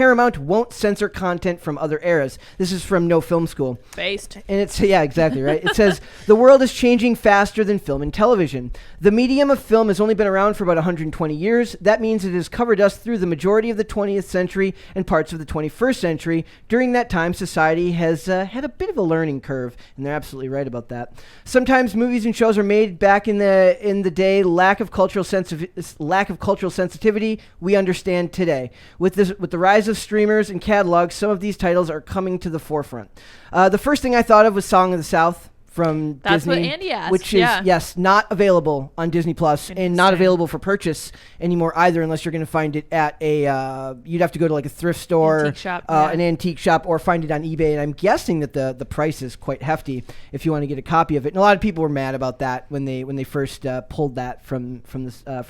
Paramount won't censor content from other eras. This is from No Film School. Based. And it's, yeah, exactly, right? It says, the world is changing faster than film and television. The medium of film has only been around for about 120 years. That means it has covered us through the majority of the 20th century and parts of the 21st century. During that time, society has had a bit of a learning curve, and they're absolutely right about that. Sometimes movies and shows are made back in the day, lack of cultural sensitivity we understand today. With the rise of streamers and catalogs, some of these titles are coming to the forefront. The first thing I thought of was Song of the South from That's Disney, what Andy asked, which is yes, not available on Disney Plus and not available for purchase anymore either, unless you're going to find it at a you'd have to go to like a thrift store, antique shop, an antique shop, or find it on eBay. And I'm guessing that the price is quite hefty if you want to get a copy of it. And a lot of people were mad about that when they first pulled that from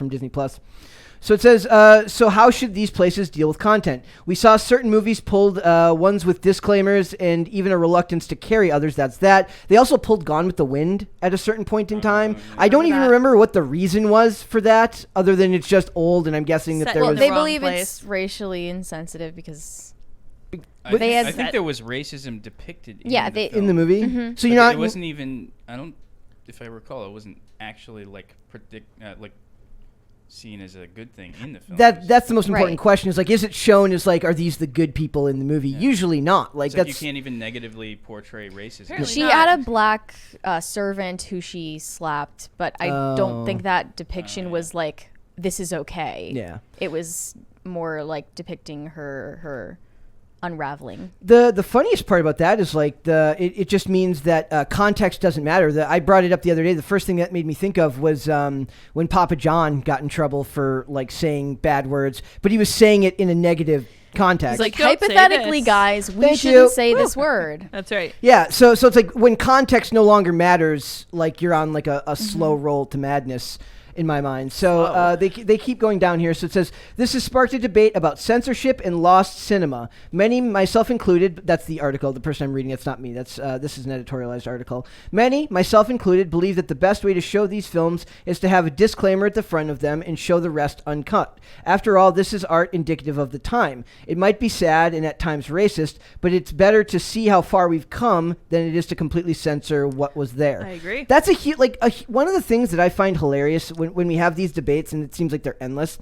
Disney Plus. So it says, so how should these places deal with content? We saw certain movies pulled, ones with disclaimers and even a reluctance to carry others. That's that. They also pulled Gone with the Wind at a certain point in time. I don't even remember what the reason was for that, other than it's just old, and I'm guessing that there was... They believe it's racially insensitive because... I think there was racism depicted in the film. In the movie? Mm-hmm. So you're not... It wasn't even... if I recall, it wasn't actually like seen as a good thing in the film. That's the most important question. Is like, is it shown as like, are these the good people in the movie? Yeah. Usually not. Like you can't even negatively portray racism. Apparently she had a black servant who she slapped, but I don't think that depiction was like, this is okay. Yeah, it was more like depicting her unraveling. The funniest part about that is like it just means that context doesn't matter. I brought it up the other day. The first thing that made me think of was when Papa John got in trouble for like saying bad words, but he was saying it in a negative context. He's like, hypothetically, guys, we shouldn't say this word. That's right. Yeah, so it's like when context no longer matters, like you're on like a slow roll to madness. In my mind. So they keep going down here. So it says, this has sparked a debate about censorship and lost cinema. Many, myself included, that's the article, the person I'm reading, it's not me. This is an editorialized article. Many, myself included, believe that the best way to show these films is to have a disclaimer at the front of them and show the rest uncut. After all, this is art indicative of the time. It might be sad and at times racist, but it's better to see how far we've come than it is to completely censor what was there. I agree. That's one of the things that I find hilarious when we have these debates, and it seems like they're endless,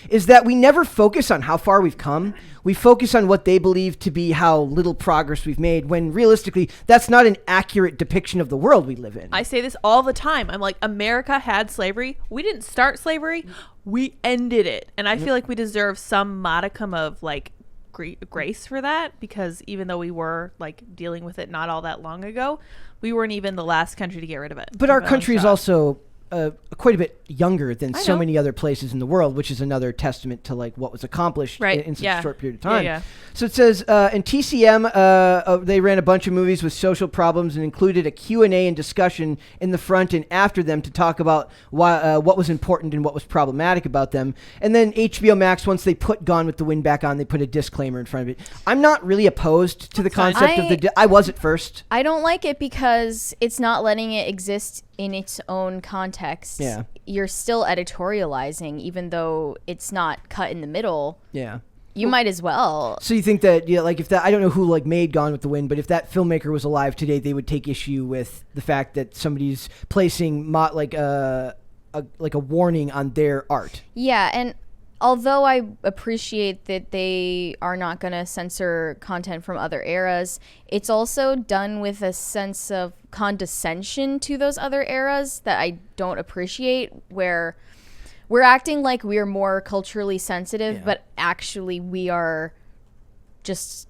is that we never focus on how far we've come. We focus on what they believe to be how little progress we've made, when realistically, that's not an accurate depiction of the world we live in. I say this all the time. I'm like, America had slavery. We didn't start slavery. We ended it. And I feel like we deserve some modicum of like grace for that, because even though we were like dealing with it not all that long ago, we weren't even the last country to get rid of it. But our country is also quite a bit younger than so many other places in the world, which is another testament to like what was accomplished in such a short period of time. Yeah. So it says in TCM, they ran a bunch of movies with social problems and included a Q&A and discussion in the front and after them to talk about what was important and what was problematic about them. And then HBO Max, once they put Gone with the Wind back on, they put a disclaimer in front of it. I'm not really opposed to the concept of I was at first. I don't like it because it's not letting it exist in its own context. Yeah. You're still editorializing, even though it's not cut in the middle. Yeah. You might as well. So you think that, like if that, I don't know who like made Gone with the Wind, but if that filmmaker was alive today, they would take issue with the fact that somebody's placing like a warning on their art. Yeah, and although I appreciate that they are not going to censor content from other eras, it's also done with a sense of condescension to those other eras that I don't appreciate, where we're acting like we're more culturally sensitive, but actually we are just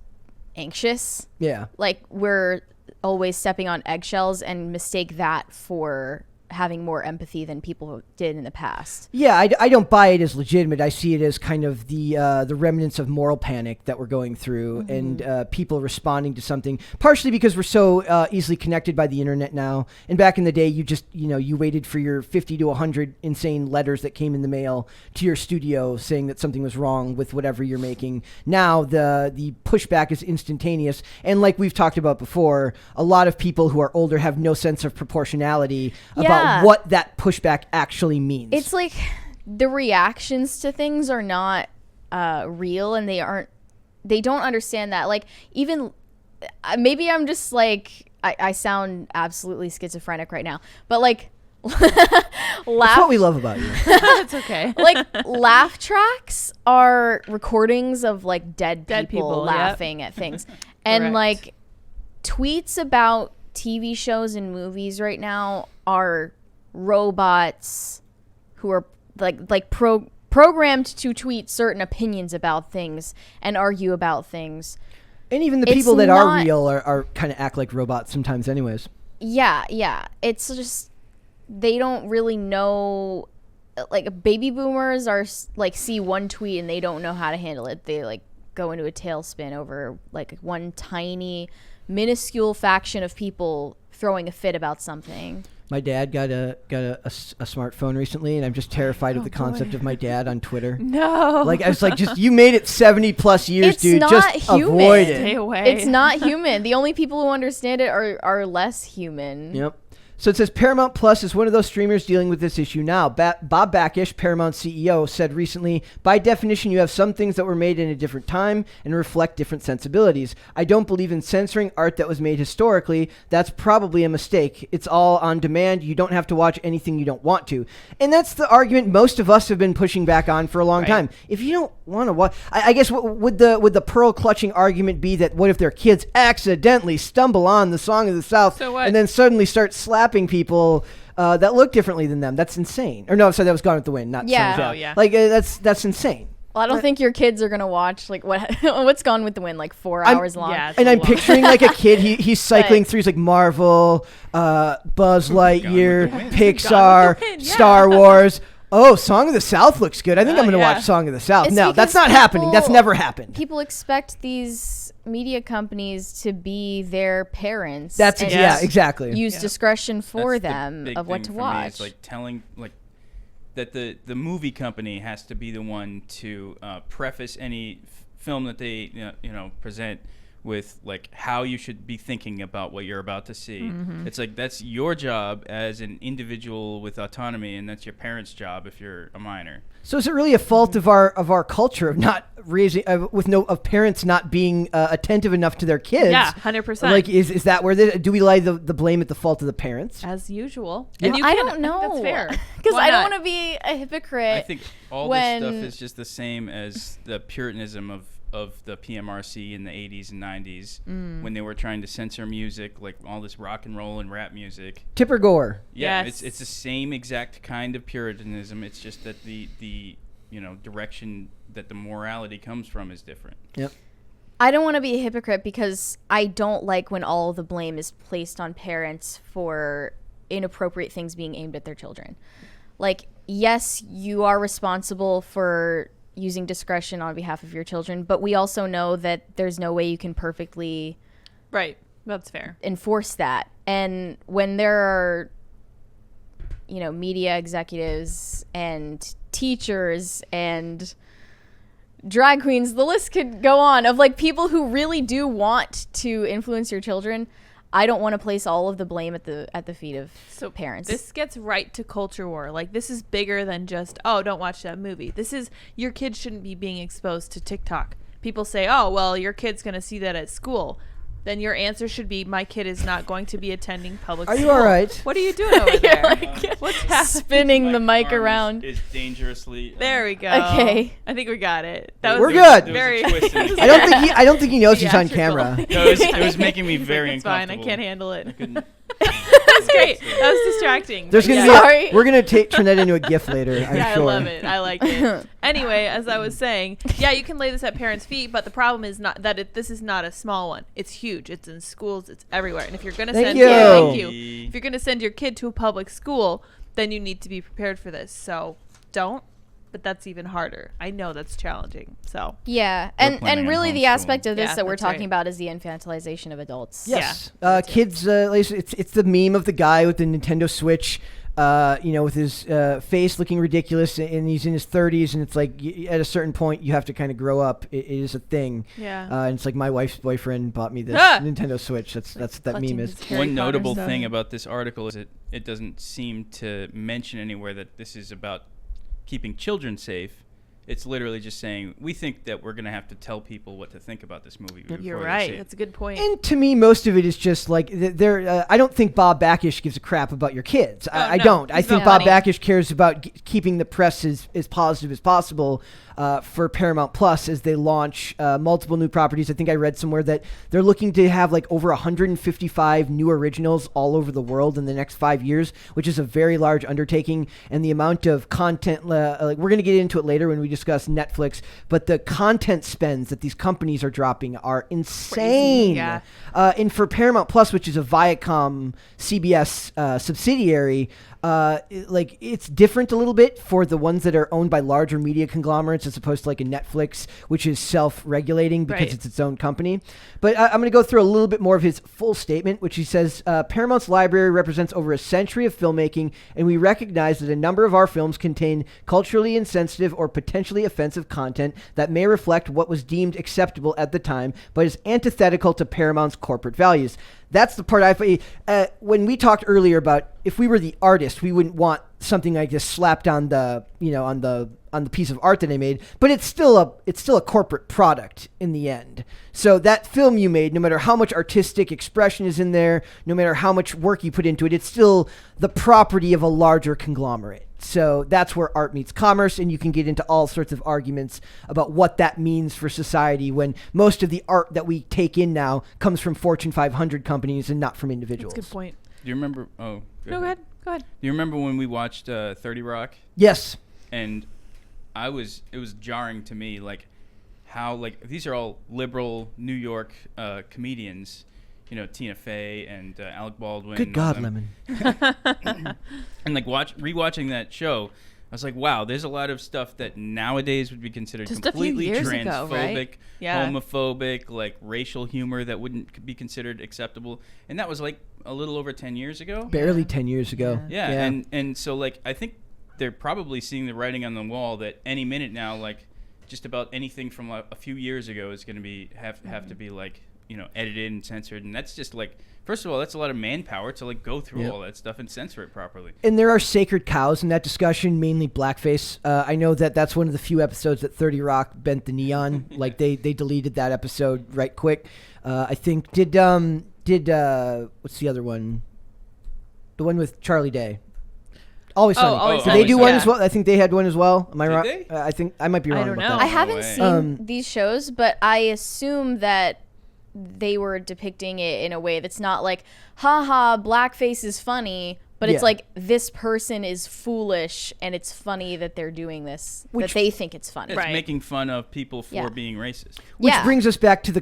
anxious. Yeah. Like we're always stepping on eggshells and mistake that for having more empathy than people did in the past. Yeah, I don't buy it as legitimate. I see it as kind of the remnants of moral panic that we're going through, and people responding to something, partially because we're so easily connected by the internet now. And back in the day, you just, you waited for your 50 to 100 insane letters that came in the mail to your studio saying that something was wrong with whatever you're making. Now the pushback is instantaneous. And like we've talked about before, a lot of people who are older have no sense of proportionality about what that pushback actually means. It's like the reactions to things are not real, and they aren't they don't understand that. Like, even maybe I'm just like I sound absolutely schizophrenic right now, but like That's what we love about you. It's okay. like laugh tracks are recordings of like dead people, people, laughing at things. And Correct. like tweets about TV shows and movies right now are robots who are programmed to tweet certain opinions about things and argue about things. And even the It's people that are not- real are kind of act like robots sometimes anyways. Yeah. It's just they don't really know. Like baby boomers are like see one tweet and they don't know how to handle it. They like go into a tailspin over like one tiny, minuscule faction of people throwing a fit about something. My dad got a smartphone recently, and I'm just terrified of the concept of my dad on Twitter. No. Like I was like, just you made it 70+ years, It's dude. not Just human. avoid Stay it. away. It's not human. The only people who understand it are less human. Yep. So it says Paramount Plus is one of those streamers dealing with this issue now. Bob Bakish, Paramount CEO, said recently, by definition, you have some things that were made in a different time and reflect different sensibilities. I don't believe in censoring art that was made historically. That's probably a mistake. It's all on demand. You don't have to watch anything you don't want to. And that's the argument most of us have been pushing back on for a long time. If you don't want to watch, I guess would the pearl clutching argument be that what if their kids accidentally stumble on the Song of the South So what? and then suddenly start slapping people that look differently than them? That's insane. Or no, sorry, that was Gone with the Wind, not Yeah. Song of the Oh, South. yeah. Like that's insane. Well, I don't think your kids are gonna watch like what's Gone with the Wind, like 4 hours long. Yeah, it's And a I'm lot. picturing like a kid. He's cycling But- through like Marvel, Buzz Lightyear, Gone with the Pixar, Gone with the Wind, yeah. Star Wars. Oh, Song of the South looks good. I think I'm going to yeah. watch Song of the South. It's No, that's because not happening. That's people- never happened. People expect these media companies to be their parents. That's and yeah, exactly. use discretion for That's the them big of what thing to for me. watch. It's like telling that the movie company has to be the one to preface any film that they present with like how you should be thinking about what you're about to see. Mm-hmm. It's like that's your job as an individual with autonomy, and that's your parents' job if you're a minor. So is it really a fault of our culture of not raising of parents not being attentive enough to their kids? Yeah, 100%. Like is that where do we lay the blame at the fault of the parents? As usual. Yeah. And you I can- don't know. That's fair. Because Why I don't not? want to be a hypocrite. I think all when- this stuff is just the same as the Puritanism of the PMRC in the 80s and 90s when they were trying to censor music, like all this rock and roll and rap music. Tipper Gore. Yeah, Yes. it's the same exact kind of Puritanism. It's just that the direction that the morality comes from is different. Yep. I don't want to be a hypocrite because I don't like when all the blame is placed on parents for inappropriate things being aimed at their children. Like, yes, you are responsible for using discretion on behalf of your children, but we also know that there's no way you can perfectly Right. That's fair. enforce that. And when there are, media executives and teachers and drag queens, the list could go on, of like people who really do want to influence your children, I don't want to place all of the blame at the feet of parents. This gets right to culture war. Like, this is bigger than just, oh, don't watch that movie. This is, your kid shouldn't be being exposed to TikTok. People say, oh, well, your kid's going to see that at school. Then your answer should be, my kid is not going to be attending public Are school. you all right? What are you doing over there? like, What's happening? spinning the My mic arm around. is dangerously. There we go. Okay. I think we got it. That We're was good. There was a Very twist in it. I don't think he knows he's on theatrical. camera. No, it was making me He's very like, it's fine. I uncomfortable. can't handle it. I couldn't. That's great. That was distracting. There's But gonna yeah. Sorry. we're gonna turn that into a GIF later. I'm Yeah, sure. I love it. I like it. Anyway, as I was saying, yeah, you can lay this at parents' feet, but the problem is not that this is not a small one. It's huge. It's in schools. It's everywhere. And if you're gonna Thank send you. thank you. If you're gonna send your kid to a public school, then you need to be prepared for this. So don't. But that's even harder. I know that's challenging. So Yeah, planning and on really the homeschooling. aspect of this Yeah, that we're that's talking right. about is the infantilization of adults. Yes. Yeah. Kids, it's the meme of the guy with the Nintendo Switch, with his face looking ridiculous, and he's in his 30s, and it's like at a certain point you have to kind of grow up. It is a thing. yeah. And it's like my wife's boyfriend bought me this Ah! Nintendo Switch. That's that clutching meme is. his Harry One Potter notable stuff. thing about this article is it doesn't seem to mention anywhere that this is about keeping children safe. It's literally just saying, we think that we're going to have to tell people what to think about this movie. before You're they right. see it. That's a good point. And to me, most of it is just like I don't think Bob Bakish gives a crap about your kids. I no, don't. I he's think not Bob funny. Bakish cares about keeping the press as positive as possible for Paramount Plus as they launch multiple new properties. I think I read somewhere that they're looking to have like over 155 new originals all over the world in the next 5 years, which is a very large undertaking. And the amount of content, like we're going to get into it later when we discuss Netflix, but the content spends that these companies are dropping are insane. yeah. And for Paramount Plus, which is a Viacom CBS subsidiary, like it's different a little bit for the ones that are owned by larger media conglomerates as opposed to like a Netflix, which is self-regulating because Right. it's its own company. But I'm going to go through a little bit more of his full statement, which he says, Paramount's library represents over a century of filmmaking, and we recognize that a number of our films contain culturally insensitive or potentially offensive content that may reflect what was deemed acceptable at the time, but is antithetical to Paramount's corporate values. That's the part when we talked earlier about if we were the artist, we wouldn't want something like this slapped on the on the piece of art that they made, but it's still a corporate product in the end. So that film you made, no matter how much artistic expression is in there, no matter how much work you put into it, it's still the property of a larger conglomerate. So that's where art meets commerce, and you can get into all sorts of arguments about what that means for society when most of the art that we take in now comes from Fortune 500 companies and not from individuals. That's a good point. Do you remember? Oh, No, go ahead. Go ahead. Do you remember when we watched 30 Rock? Yes. And it was jarring to me, like how like these are all liberal New York comedians, you know, Tina Fey and Alec Baldwin. Good and all God, them. Lemon. And like rewatching that show, I was like, wow, there's a lot of stuff that nowadays would be considered Just a few completely years transphobic, ago, right? Yeah. homophobic, like racial humor that wouldn't be considered acceptable. And that was like a little over 10 years ago. Barely 10 years ago. Yeah. And so like I think they're probably seeing the writing on the wall that any minute now, like just about anything from like a few years ago is going to be have to be like, you know, edited and censored. And that's just like, first of all, that's a lot of manpower to like go through all that stuff and censor it properly. And there are sacred cows in that discussion, mainly blackface. I know that's one of the few episodes that 30 Rock bent the knee on. Like they deleted that episode right quick. I think did what's the other one? The one with Charlie Day. Always Sunny. Always Did Sunny, they do one yeah. as well? I think they had one as well. Am I Did wrong? they? I think I might be I wrong don't about know. that. I haven't way. seen these shows, but I assume that they were depicting it in a way that's not like, haha, blackface is funny, but Yeah. it's like this person is foolish and it's funny that they're doing this, Which- that they think it's funny. It's Right. making fun of people for Yeah. being racist. Which Yeah. brings us back to the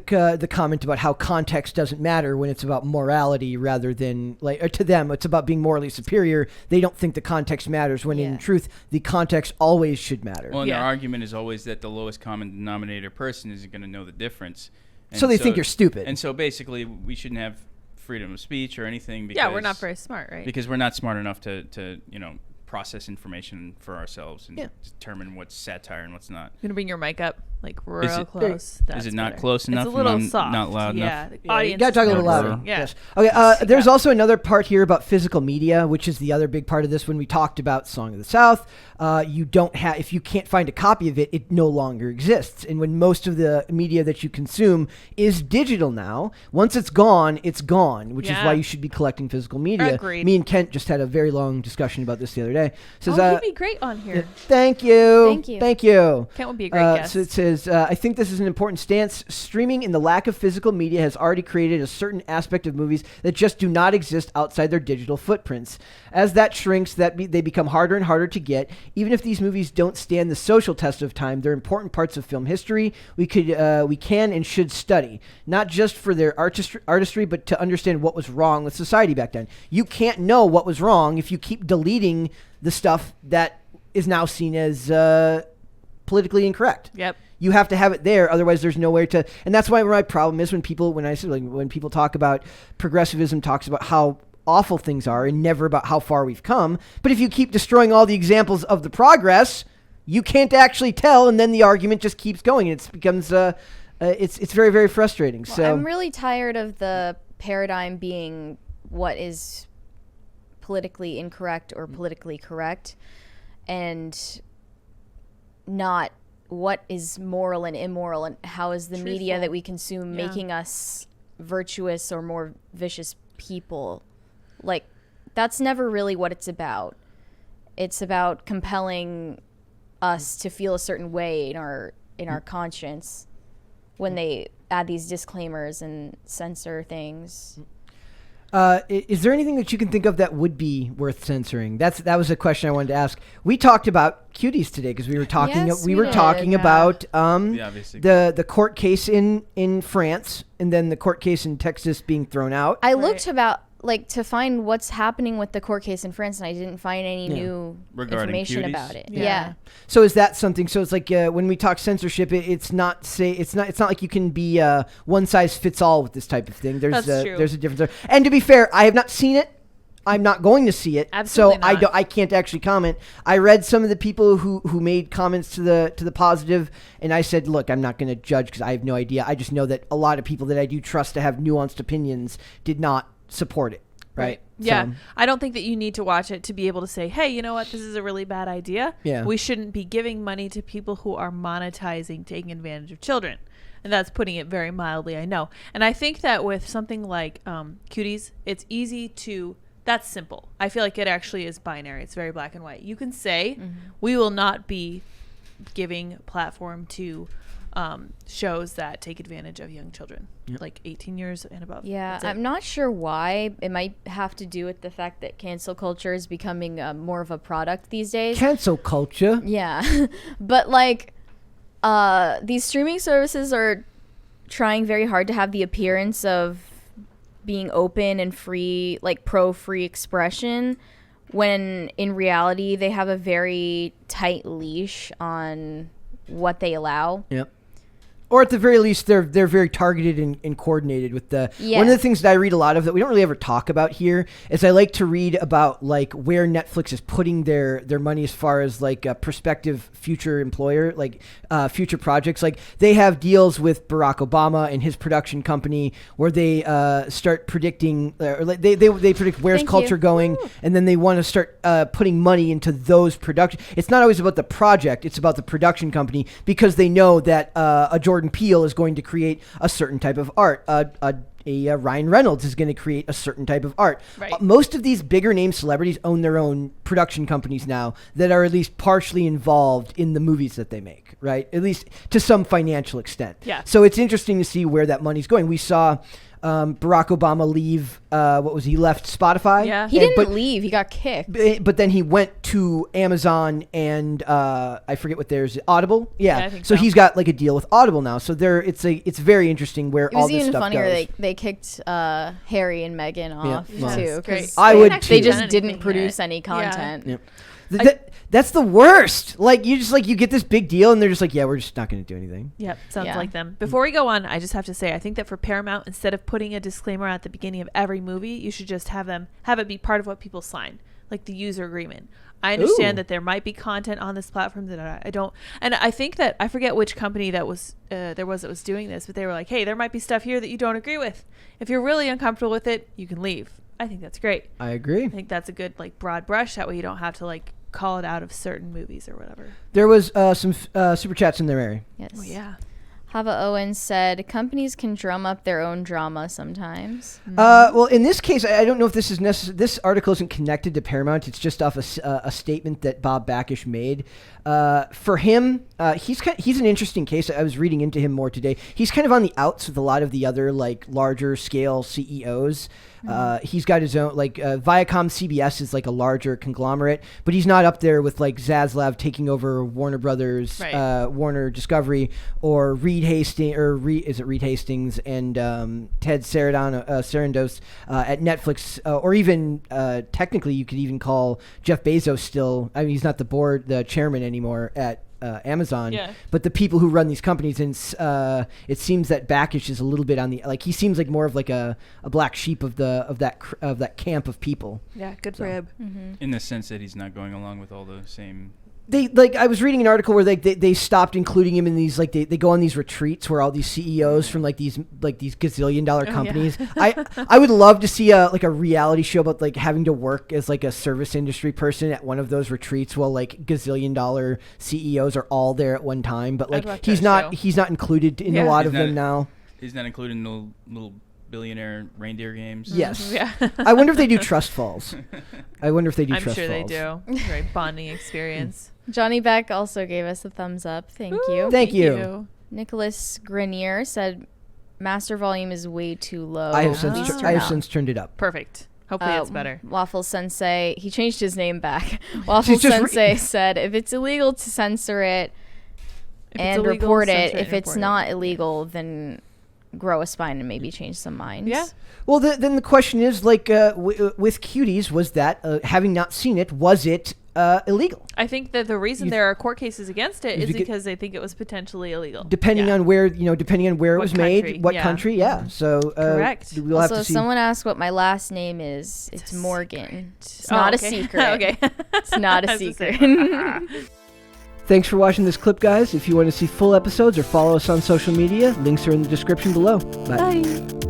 comment about how context doesn't matter when it's about morality rather than like, or to them, it's about being morally superior. They don't think the context matters when in Yeah. truth, the context always should matter. Well, and Yeah. their argument is always that the lowest common denominator person isn't going to know the difference. And So they think you're stupid. And so basically, we shouldn't have freedom of speech or anything because Yeah, we're not very smart, right? because we're not smart enough to you know, process information for ourselves and Yeah. determine what's satire and what's not. I'm gonna bring your mic up like real Is it- close. That's is it not better. close enough? It's a little Not- soft. not loud yeah, enough? the Yeah, audience you gotta talk a little is louder. listening. Yeah. Yes. Okay. There's also another part here about physical media, which is the other big part of this. When we talked about Song of the South, you don't have if you can't find a copy of it, it no longer exists. And when most of the media that you consume is digital now, once it's gone, which is Yeah. why you should be collecting physical media. Agreed. Me and Kent just had a very long discussion about this the other day. Says, Oh, he'd be great on here. Thank you. Thank you. Thank you. Kent would be a great guest. So it says, I think this is an important stance. Streaming and the lack of physical media has already created a certain aspect of movies that just do not exist outside their digital footprints. As that shrinks, they become harder and harder to get. Even if these movies don't stand the social test of time, they're important parts of film history we can and should study, not just for their artistry, but to understand what was wrong with society back then. You can't know what was wrong if you keep deleting the stuff that is now seen as politically incorrect. Yep. You have to have it there, otherwise there's nowhere to. And that's why my problem is when people talk about progressivism, talks about how awful things are and never about how far we've come. But if you keep destroying all the examples of the progress, you can't actually tell, and then the argument just keeps going. It becomes it's very, very frustrating. Well, So I'm really tired of the paradigm being what is politically incorrect or politically correct, and not what is moral and immoral, and how is the media Truthful. that we consume Yeah. making us virtuous or more vicious people. Like, that's never really what it's about. It's about compelling us to feel a certain way in our conscience when they add these disclaimers and censor things. Is there anything that you can think of that would be worth censoring? That was a question I wanted to ask. We talked about cuties today because we were talking. Yes, we we were did. talking Yeah. about obviously. the court case in France, and then the court case in Texas being thrown out. I looked to find what's happening with the court case in France, and I didn't find any new Regarding information cuties? about it. Yeah. Yeah. So is that something? So it's like when we talk censorship, it's not like you can be one size fits all with this type of thing. That's true. There's a difference there. And to be fair, I have not seen it. I'm not going to see it. Absolutely so not. I can't actually comment. I read some of the people who made comments to the positive, and I said, look, I'm not going to judge because I have no idea. I just know that a lot of people that I do trust to have nuanced opinions did not support it. Right. Yeah. So, I don't think that you need to watch it to be able to say, hey, you know what? This is a really bad idea. Yeah. We shouldn't be giving money to people who are monetizing taking advantage of children. And that's putting it very mildly, I know. And I think that with something like cuties, it's easy to... That's simple. I feel like it actually is binary. It's very black and white. You can say, we will not be giving platform to shows that take advantage of young children, like 18 years and above. Yeah, That's it. I'm not sure why. It might have to do with the fact that cancel culture is becoming more of a product these days. cancel culture. Yeah. But like these streaming services are trying very hard to have the appearance of being open and free, like pro free expression, when in reality they have a very tight leash on what they allow. Yep. Or at the very least, they're very targeted and coordinated with the. Yeah. One of the things that I read a lot of that we don't really ever talk about here is I like to read about like where Netflix is putting their money as far as like a prospective future employer, like future projects. Like they have deals with Barack Obama and his production company where they start predicting, or like they predict where's Thank culture you. going, and then they want to start putting money into those productions. It's not always about the project; it's about the production company because they know that a Jordan Peele is going to create a certain type of art. A Ryan Reynolds is going to create a certain type of art. Right. Most of these bigger name celebrities own their own production companies now that are at least partially involved in the movies that they make, right? At least to some financial extent. Yeah. So it's interesting to see where that money's going. We saw Barack Obama leave. He left Spotify. Yeah. He And- didn't but, leave. He got kicked. but then he went to Amazon and I forget what theirs is. Audible. Yeah. Yeah, I think so so. he's got like a deal with Audible now. So it's very interesting where It all was this even stuff funnier. goes. They kicked Harry and Meghan off well, too. That's great. 'Cause I They would didn't too. they actually just done didn't anything produce yet. any Yeah. content. Yep. That's the worst. Like you just like you get this big deal and they're just like, yeah, we're just not going to do anything. Yep, sounds Yeah. like them. Before we go on, I just have to say, I think that for Paramount, instead of putting a disclaimer at the beginning of every movie, you should just have it be part of what people sign, like the user agreement. I understand Ooh. that there might be content on this platform that I don't, and I think that I forget which company that was that was doing this, but they were like, hey, there might be stuff here that you don't agree with. If you're really uncomfortable with it, you can leave. I think that's great. I agree. I think that's a good like broad brush. That way you don't have to like call it out of certain movies or whatever. There was some super chats in there, Mary. Yes. Oh yeah. Hava Owen said, companies can drum up their own drama sometimes. Well, in this case, I don't know if this is necessary. This article isn't connected to Paramount. It's just off a statement that Bob Bakish made. For him, he's an interesting case. I was reading into him more today. He's kind of on the outs with a lot of the other like larger scale CEOs. He's got his own like Viacom CBS is like a larger conglomerate, but he's not up there with like Zaslav taking over Warner Brothers, Right. Warner Discovery, or Reed Hastings and Ted Sarandos at Netflix, or even technically you could even call Jeff Bezos still. I mean, he's not the chairman anymore at Amazon, Yeah. but the people who run these companies, and it seems that Bakish is a little bit on the like he seems like more of like a black sheep of that camp of people. Yeah, good for So. him. In the sense that he's not going along with all the same They like I was reading an article where they stopped including him in these like they go on these retreats where all these CEOs from like these gazillion-dollar companies. I would love to see a reality show about like having to work as like a service industry person at one of those retreats while like gazillion-dollar CEOs are all there at one time, but like he's not included in a lot of them now. He's not included in the little billionaire reindeer games. Yes. Yeah. I wonder if they do trust falls. I'm sure they do. Very bonding experience. Johnny Beck also gave us a thumbs up. Thank you. Thank you. Nicholas Grenier said master volume is way too low. I have since turned it up. Perfect. Hopefully it's better. Waffle Sensei, he changed his name back. Waffle Sensei said if it's illegal to censor it and report it, if it's not illegal, then grow a spine and maybe change some minds. Yeah. Well, then the question is, like, with Cuties, was that, having not seen it, was it illegal? I think that the reason there are court cases against it is because they think it was potentially illegal. Depending on where, it was made, what country, So, correct. We'll have to see. Someone asked what my last name is. It's Morgan. It's not a secret. Okay. It's not a secret. Thanks for watching this clip, guys. If you want to see full episodes or follow us on social media, links are in the description below. Bye.